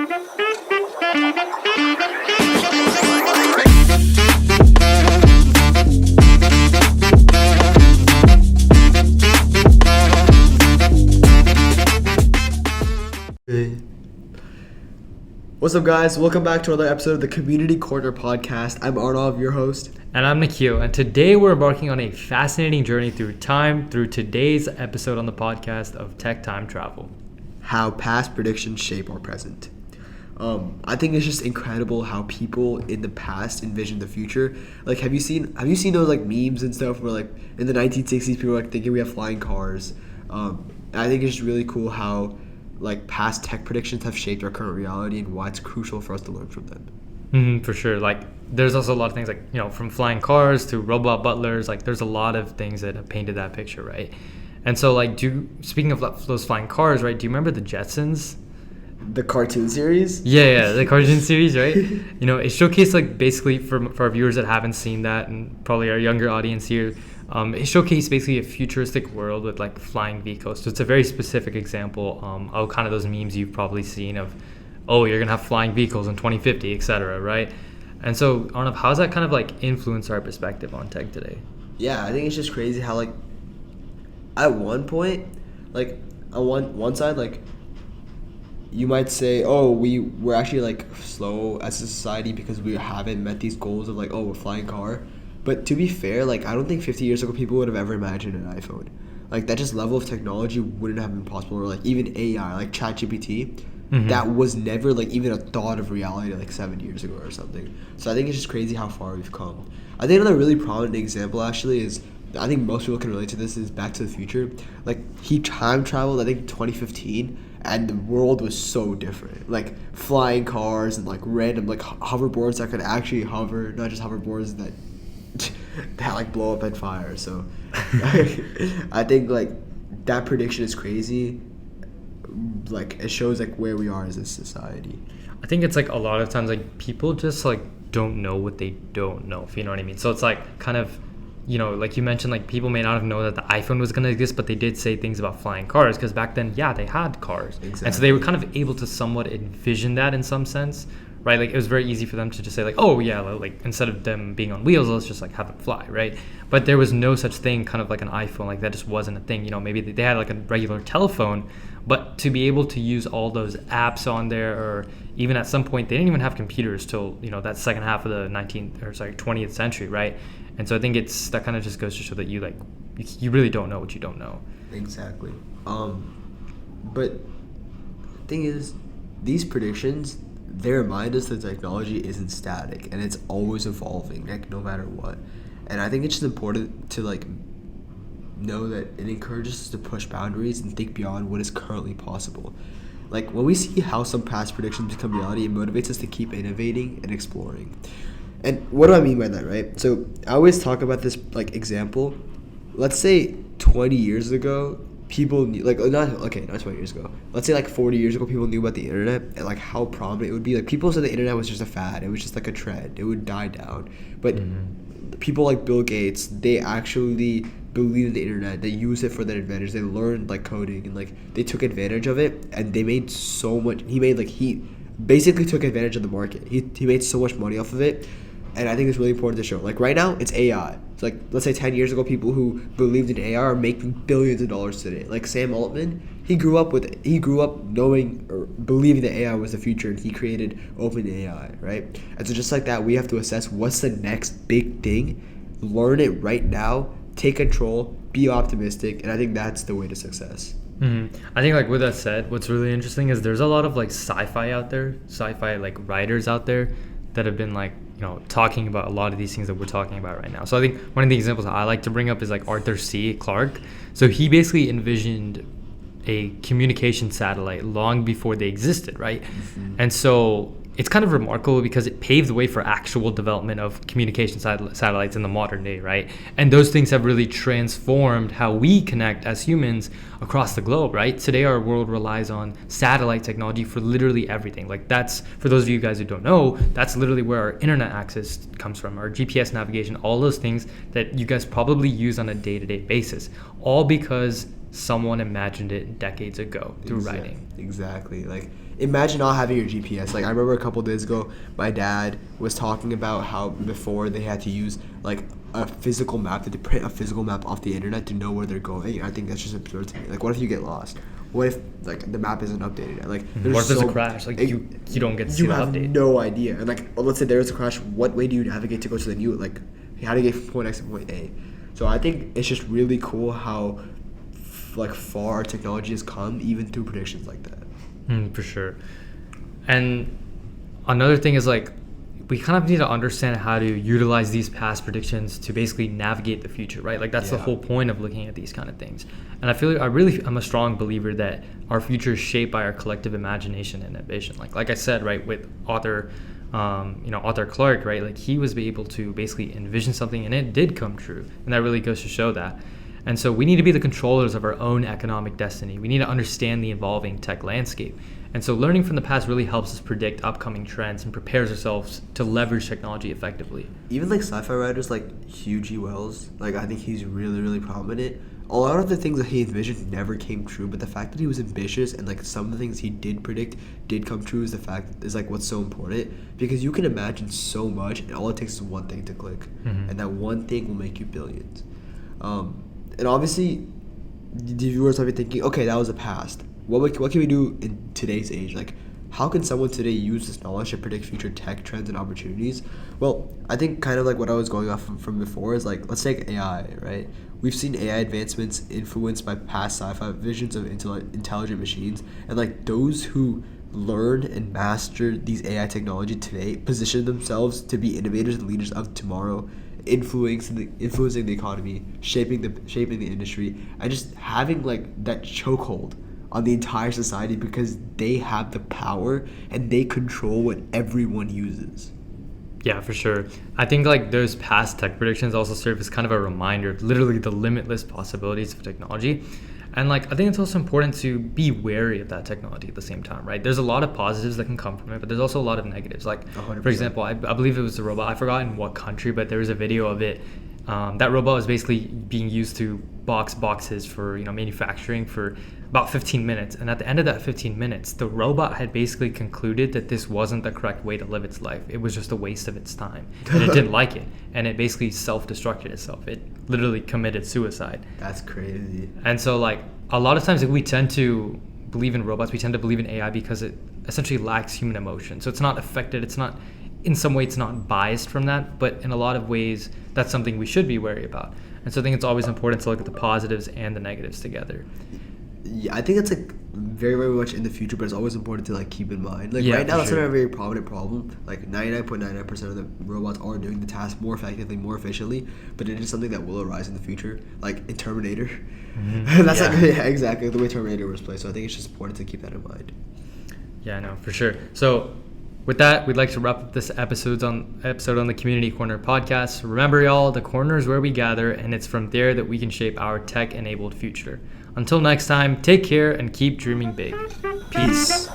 What's up, guys? Welcome back to another episode of the Community Corner podcast. I'm Arnav, your host. And I'm Nikhil, and today we're embarking on a fascinating journey through time through today's episode on the podcast of Tech Time Travel. How past predictions shape our present. I think it's just incredible how people in the past envision the future. Like, have you seen those like memes and stuff where like in the 1960s people were like thinking we have flying cars? I think it's just really cool how like past tech predictions have shaped our current reality and why it's crucial for us to learn from them. For sure. Like, there's also a lot of things like, from flying cars to robot butlers. Like, there's a lot of things that have painted that picture, right? And so, like, speaking of those flying cars, right? Do you remember the Jetsons? The cartoon series? Yeah, the cartoon series, right? It showcased, like, basically for our viewers that haven't seen that, and probably our younger audience here, it showcased basically a futuristic world with like flying vehicles. So it's a very specific example of kind of those memes you've probably seen of, oh, you're gonna have flying vehicles in 2050, etc., right? And so, Arnav, how's that kind of like influence our perspective on tech today? Yeah, I think it's just crazy how like at one point, like on one side, like you might say, oh, we're actually like slow as a society because we haven't met these goals of like, oh, a flying car. But to be fair, like I don't think 50 years ago people would have ever imagined an iPhone. Like that just level of technology wouldn't have been possible. Or like even AI, like ChatGPT, that was never like even a thought of reality like 7 years ago or something. So I think it's just crazy how far we've come. I think another really prominent example actually is, I think most people can relate to this, is Back to the Future. Like he time traveled, I think 2015, and the world was so different. Like flying cars and like random like hoverboards that could actually hover, not just hoverboards that like blow up at fire. So I think like that prediction is crazy. Like it shows like where we are as a society. I think it's like a lot of times like people just like don't know what they don't know, if you know what I mean. So it's like kind of, like you mentioned, like people may not have known that the iPhone was going to exist, but they did say things about flying cars because back then, yeah, they had cars. Exactly. And so they were kind of able to somewhat envision that in some sense, right? Like it was very easy for them to just say like, oh yeah, like instead of them being on wheels, let's just like have them fly, right? But there was no such thing kind of like an iPhone, like that just wasn't a thing. Maybe they had like a regular telephone, but to be able to use all those apps on there, or even at some point they didn't even have computers till that second half of the 20th century, right? And so I think that kind of just goes to show that you really don't know what you don't know. Exactly. But the thing is, these predictions, they remind us that technology isn't static and it's always evolving, like no matter what. And I think it's just important to like know that it encourages us to push boundaries and think beyond what is currently possible. Like when we see how some past predictions become reality, it motivates us to keep innovating and exploring. And what do I mean by that, right? So I always talk about this like example. Let's say 20 years ago, people knew, like not 20 years ago. Let's say like 40 years ago, people knew about the internet and like how prominent it would be. Like people said the internet was just a fad. It was just like a trend. It would die down. But people like Bill Gates, they actually believed in the internet. They used it for their advantage. They learned like coding and like they took advantage of it, and they made so much. He basically took advantage of the market. He made so much money off of it. And I think it's really important to show. Like right now, it's AI. It's like, let's say 10 years ago, people who believed in AI are making billions of dollars today. Like Sam Altman, he grew up knowing or believing that AI was the future, and he created OpenAI, right? And so just like that, we have to assess what's the next big thing, learn it right now, take control, be optimistic, and I think that's the way to success. I think like with that said, what's really interesting is there's a lot of like sci-fi like writers out there that have been like talking about a lot of these things that we're talking about right now. So I think one of the examples I like to bring up is like Arthur C. Clarke. So he basically envisioned a communication satellite long before they existed, right? And so it's kind of remarkable because it paved the way for actual development of communication satellites in the modern day, right? And those things have really transformed how we connect as humans across the globe, right? Today, our world relies on satellite technology for literally everything. Like that's, for those of you guys who don't know, that's literally where our internet access comes from, our GPS navigation, all those things that you guys probably use on a day-to-day basis, all because someone imagined it decades ago through writing. Exactly. Like, imagine not having your GPS. Like, I remember a couple days ago, my dad was talking about how before they had to use like a physical map, that they print a physical map off the internet to know where they're going. I think that's just absurd to me. Like, what if you get lost? What if like the map isn't updated? Like, What if there's a crash? Like, you don't get to see the update. You have no idea. And like, let's say there is a crash. What way do you navigate to go to the new? Like, how do you get from point X to point A? So I think it's just really cool how like far our technology has come, even through predictions like that. For sure. And another thing is like, we kind of need to understand how to utilize these past predictions to basically navigate the future, right? Like, that's the whole point of looking at these kind of things. And I feel like I'm a strong believer that our future is shaped by our collective imagination and ambition. Like I said, right, with Arthur Clarke, right? Like, he was able to basically envision something and it did come true. And that really goes to show that. And so we need to be the controllers of our own economic destiny. We need to understand the evolving tech landscape. And so learning from the past really helps us predict upcoming trends and prepares ourselves to leverage technology effectively. Even like sci-fi writers like Hugh G. Wells, like, I think he's really, really prominent. A lot of the things that he envisioned never came true, but the fact that he was ambitious and like some of the things he did predict did come true is like what's so important, because you can imagine so much and all it takes is one thing to click, and that one thing will make you billions. And obviously, the viewers might be thinking, okay, that was the past. What can we do in today's age? Like, how can someone today use this knowledge to predict future tech trends and opportunities? Well, I think kind of like what I was going off from before is like, let's take AI, right? We've seen AI advancements influenced by past sci-fi visions of intelligent machines, and like those who learn and master these AI technology today position themselves to be innovators and leaders of tomorrow, influencing the economy, shaping the industry, and just having like that chokehold on the entire society, because they have the power and they control what everyone uses. Yeah, for sure. I think like those past tech predictions also serve as kind of a reminder of literally the limitless possibilities of technology. And like, I think it's also important to be wary of that technology at the same time, right? There's a lot of positives that can come from it, but there's also a lot of negatives. Like, 100%. For example, I believe it was a robot. I forgot in what country, but there was a video of it. That robot was basically being used to box boxes for manufacturing for about 15 minutes. And at the end of that 15 minutes, the robot had basically concluded that this wasn't the correct way to live its life. It was just a waste of its time. And it didn't like it. And it basically self-destructed itself. It literally committed suicide. That's crazy. And so like a lot of times we tend to believe in robots, we tend to believe in AI because it essentially lacks human emotion. So it's not affected, it's not, in some way it's not biased from that, but in a lot of ways that's something we should be wary about. And so I think it's always important to look at the positives and the negatives together. Yeah, I think it's like very, very much in the future, but it's always important to like keep in mind. Like right now, that's not a very prominent problem. Like 99.99% of the robots are doing the task more effectively, more efficiently, but it is something that will arise in the future, like in Terminator. That's exactly the way Terminator was played. So I think it's just important to keep that in mind. Yeah, no, for sure. So with that, we'd like to wrap up this episode on the Community Corner podcast. Remember, y'all, the corner is where we gather, and it's from there that we can shape our tech-enabled future. Until next time, take care and keep dreaming big. Peace.